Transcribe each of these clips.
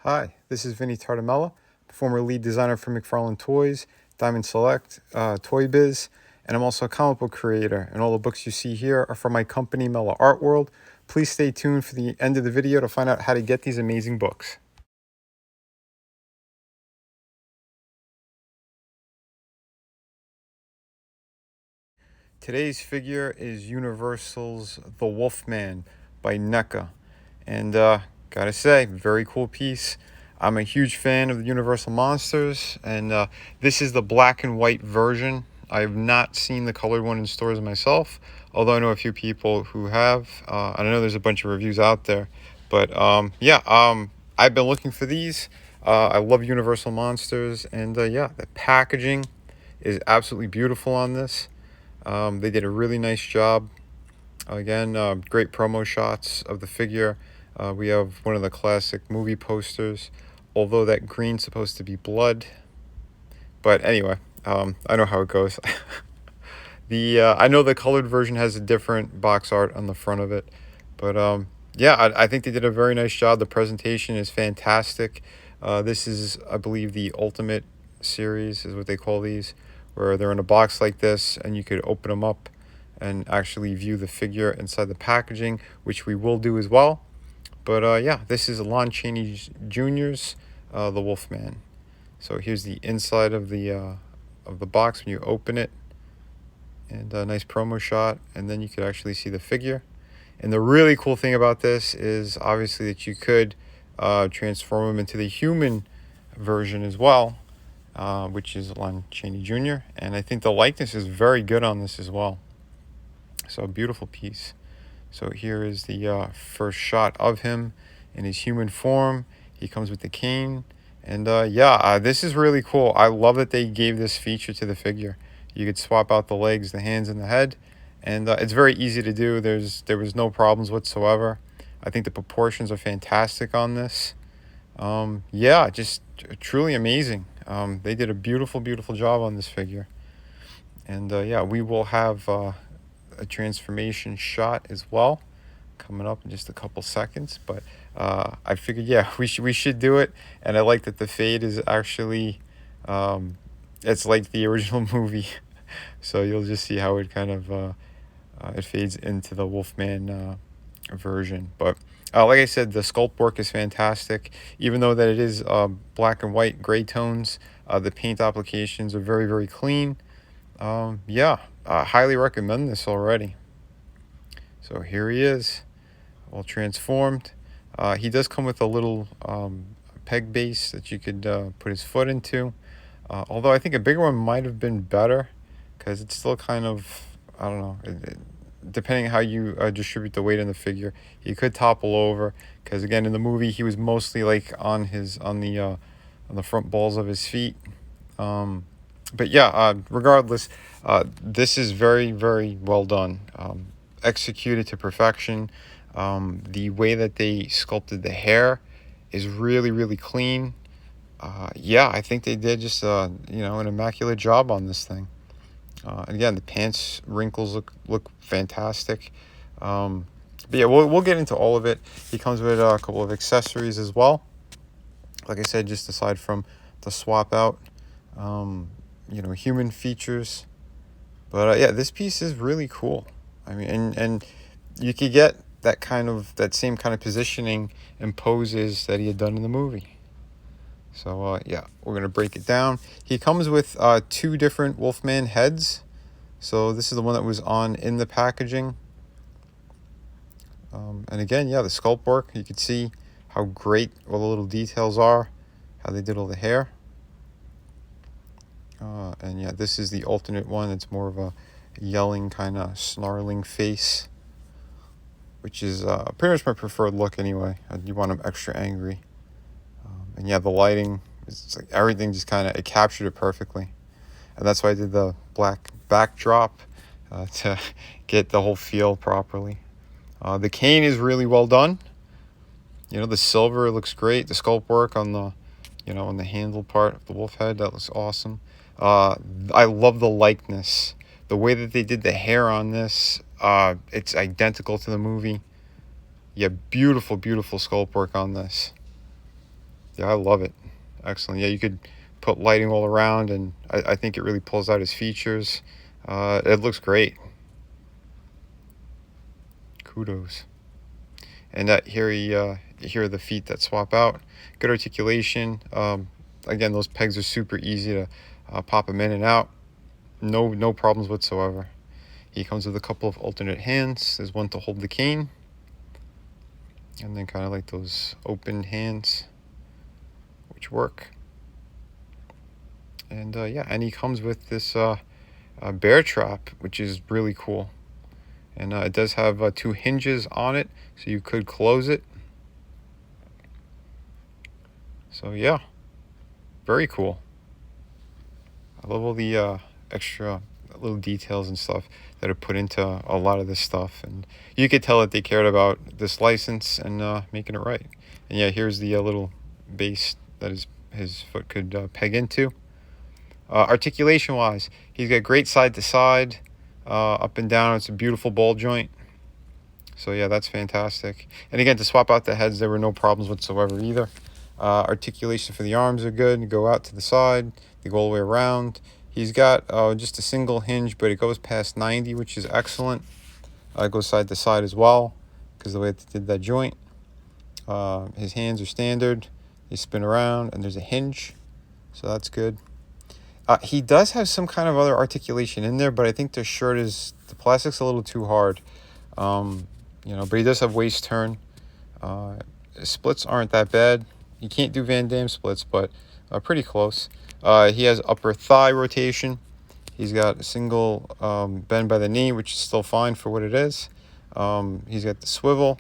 Hi, this is Vinnieart, former lead designer for McFarlane Toys, Diamond Select, Toy Biz, and I'm also a comic book creator. And all the books you see here are from my company, Mela Art World. Please stay tuned for the end of the video to find out how to get these amazing books. Today's figure is Universal's The Wolfman by Neca. And gotta say, very cool piece. I'm a huge fan of the Universal Monsters, and this is the black and white version. I have not seen the colored one in stores myself, although I know a few people who have. I know there's a bunch of reviews out there, but I've been looking for these. I love Universal Monsters, and yeah, the packaging is absolutely beautiful on this. They did a really nice job. Again, great promo shots of the figure. We have one of the classic movie posters, although that green's supposed to be blood. But anyway, I know how it goes. I know the colored version has a different box art on the front of it. But yeah, I think they did a very nice job. The presentation is fantastic. This is, I believe, the Ultimate series is what they call these, where they're in a box like this and you could open them up and actually view the figure inside the packaging, which we will do as well. But yeah, this is Lon Chaney Jr.'s The Wolfman. So here's the inside of the box when you open it, and a nice promo shot, and then you could actually see the figure. And the really cool thing about this is obviously that you could transform him into the human version as well, which is Lon Chaney Jr. And I think the likeness is very good on this as well. So a beautiful piece. So here is the first shot of him in his human form. He comes with the cane. And this is really cool. I love that they gave this feature to the figure. You could swap out the legs, the hands, and the head. And it's very easy to do. There was no problems whatsoever. I think the proportions are fantastic on this. Yeah, just truly amazing. They did a beautiful, beautiful job on this figure. And yeah, we will have a transformation shot as well coming up in just a couple seconds. But I figured, yeah, we should do it. And I like that the fade is actually, it's like the original movie. So you'll just see how it kind of it fades into the Wolfman version. But like I said, the sculpt work is fantastic. Even though that it is black and white gray tones, the paint applications are very, very clean. Yeah, I highly recommend this already. So here he is, all transformed. He does come with a little peg base that you could put his foot into. Although I think a bigger one might have been better, because it's still kind of, I don't know, depending how you distribute the weight in the figure, he could topple over. Because again, in the movie, he was mostly like on the front balls of his feet. But yeah, regardless, this is very, very well done. Executed to perfection. The way that they sculpted the hair is really, really clean. Yeah, I think they did just an immaculate job on this thing. And again, the pants wrinkles look fantastic. But yeah, we'll get into all of it. He comes with a couple of accessories as well. Like I said, just aside from the swap out, human features. But yeah, this piece is really cool. I mean, and you could get that same kind of positioning and poses that he had done in the movie. So yeah, we're gonna break it down. He comes with 2 different Wolfman heads. So this is the one that was in the packaging. And again, yeah, the sculpt work, you could see how great all the little details are, how they did all the hair. And yeah, this is the alternate one. It's more of a yelling kind of snarling face, which is pretty much my preferred look anyway. You want him extra angry. And yeah, the lighting, it's like everything just kind of, it captured it perfectly. And that's why I did the black backdrop to get the whole feel properly. The cane is really well done. The silver looks great. The sculpt work on the handle part of the wolf head, that looks awesome. I love the likeness. The way that they did the hair on this, it's identical to the movie. Yeah, beautiful, beautiful sculpt work on this. Yeah, I love it. Excellent. Yeah, you could put lighting all around, and I think it really pulls out his features. It looks great. Kudos. And here are the feet that swap out. Good articulation. Again, those pegs are super easy to pop them in and out. No problems whatsoever. He comes with a couple of alternate hands. There's one to hold the cane, and then kind of like those open hands, which work. And yeah, and he comes with this bear trap, which is really cool. And it does have 2 hinges on it, so you could close it. So yeah, very cool. I love all the extra little details and stuff that are put into a lot of this stuff. And you could tell that they cared about this license and making it right. And yeah, here's the little base that his foot could peg into. Articulation wise, he's got great side to side, up and down. It's a beautiful ball joint. So yeah, that's fantastic. And again, to swap out the heads, there were no problems whatsoever either. Articulation for the arms are good. You go out to the side, they go all the way around. He's got just a single hinge, but it goes past 90, which is excellent. It goes side to side as well, because the way they did that joint. His hands are standard. They spin around, and there's a hinge, so that's good. He does have some kind of other articulation in there, but I think the plastic's a little too hard. But he does have waist turn. Splits aren't that bad. You can't do Van Damme splits, but pretty close. He has upper thigh rotation. He's got a single bend by the knee, which is still fine for what it is. He's got the swivel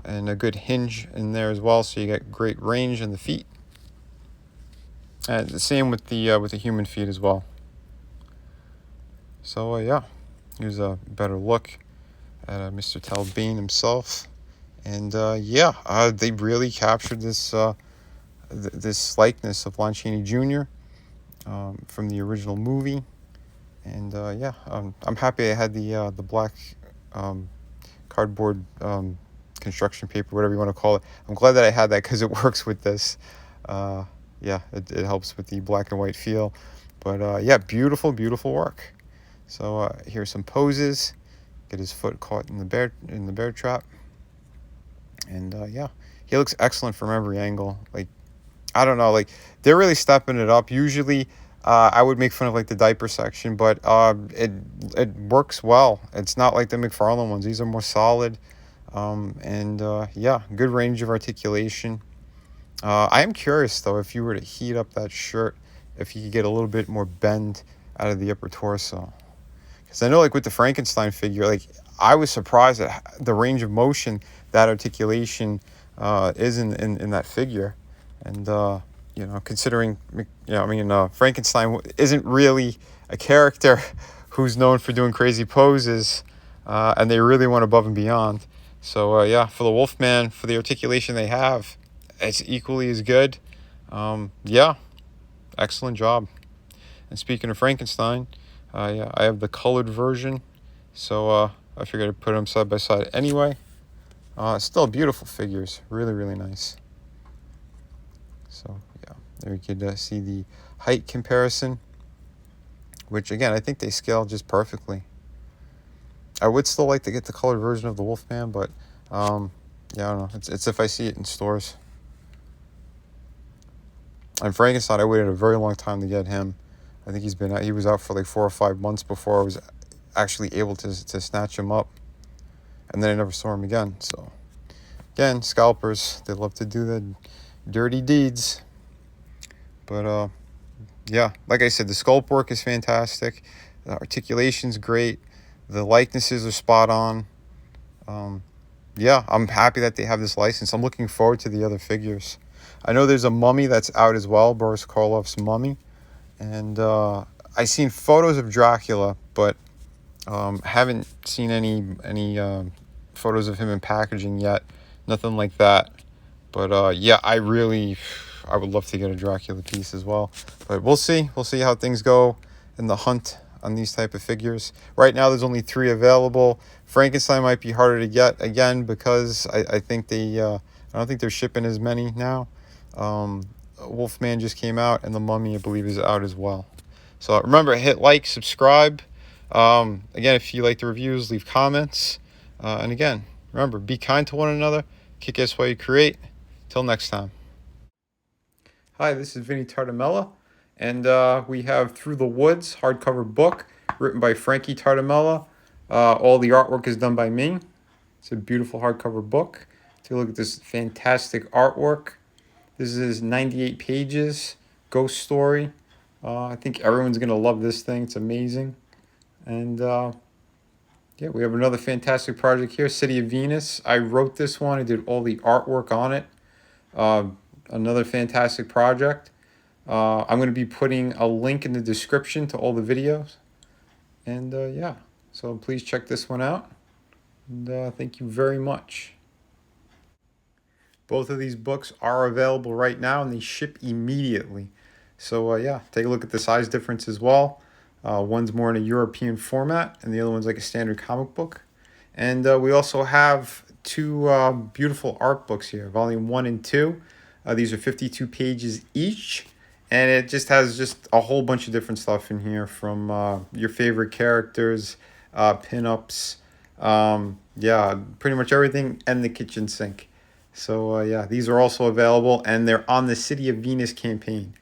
and a good hinge in there as well, so you get great range in the feet. And the same with the human feet as well. So yeah, here's a better look at Mr. Talbot himself. And yeah, they really captured this this likeness of Lon Chaney Jr. From the original movie. And yeah, I'm happy I had the black cardboard construction paper, whatever you want to call it. I'm glad that I had that because it works with this. Yeah, it helps with the black and white feel. But yeah, beautiful work. So here's some poses. Get his foot caught in the bear trap. And yeah, he looks excellent from every angle. Like, I don't know, like they're really stepping it up. Usually I would make fun of like the diaper section, but it works well. It's not like the McFarlane ones. These are more solid. And yeah, good range of articulation. I am curious though, if you were to heat up that shirt, if you could get a little bit more bend out of the upper torso. Because I know like with the Frankenstein figure, like I was surprised at the range of motion that articulation is in that figure. And considering, Frankenstein isn't really a character who's known for doing crazy poses, and they really went above and beyond. So yeah, for the Wolfman, for the articulation they have, it's equally as good. Yeah, excellent job. And speaking of Frankenstein, yeah, I have the colored version, so I figured I'd put them side by side anyway. Still beautiful figures, really nice. So yeah, there you could see the height comparison, which again, I think they scale just perfectly. I would still like to get the colored version of the Wolfman, but yeah, I don't know. It's if I see it in stores. And Frankenstein, I waited a very long time to get him. I think he was out for like 4 or 5 months before I was actually able to snatch him up. And then I never saw him again. So again, scalpers, they love to do the dirty deeds. But yeah, like I said, the sculpt work is fantastic. The articulation's great. The likenesses are spot on. Yeah, I'm happy that they have this license. I'm looking forward to the other figures. I know there's a mummy that's out as well, Boris Karloff's mummy. And I seen photos of Dracula, but haven't seen any photos of him in packaging yet. Nothing like that. But yeah, I would love to get a Dracula piece as well. But we'll see. We'll see how things go in the hunt on these type of figures. Right now, there's only 3 available. Frankenstein might be harder to get again because I think I don't think they're shipping as many now. Wolfman just came out, and The Mummy, I believe, is out as well. So remember, hit like, subscribe. Again, if you like the reviews, leave comments. And again, remember, be kind to one another. Kick ass while you create. Till next time. Hi, this is Vinnie Tartamella, and we have Through the Woods hardcover book written by Frankie Tartamella. All the artwork is done by me. It's a beautiful hardcover book. Take a look at this fantastic artwork. This is 98 pages, ghost story. I think everyone's going to love this thing. It's amazing. And yeah, we have another fantastic project here, City of Venus. I wrote this one. I did all the artwork on it. Another fantastic project. I'm going to be putting a link in the description to all the videos. And yeah, so please check this one out. And thank you very much. Both of these books are available right now, and they ship immediately. So yeah, take a look at the size difference as well. One's more in a European format, and the other one's like a standard comic book. And we also have two beautiful art books here, volume 1 and 2. These are 52 pages each, and it just has just a whole bunch of different stuff in here, from your favorite characters, pinups, yeah, pretty much everything, and the kitchen sink. So yeah, these are also available, and they're on the City of Venus campaign.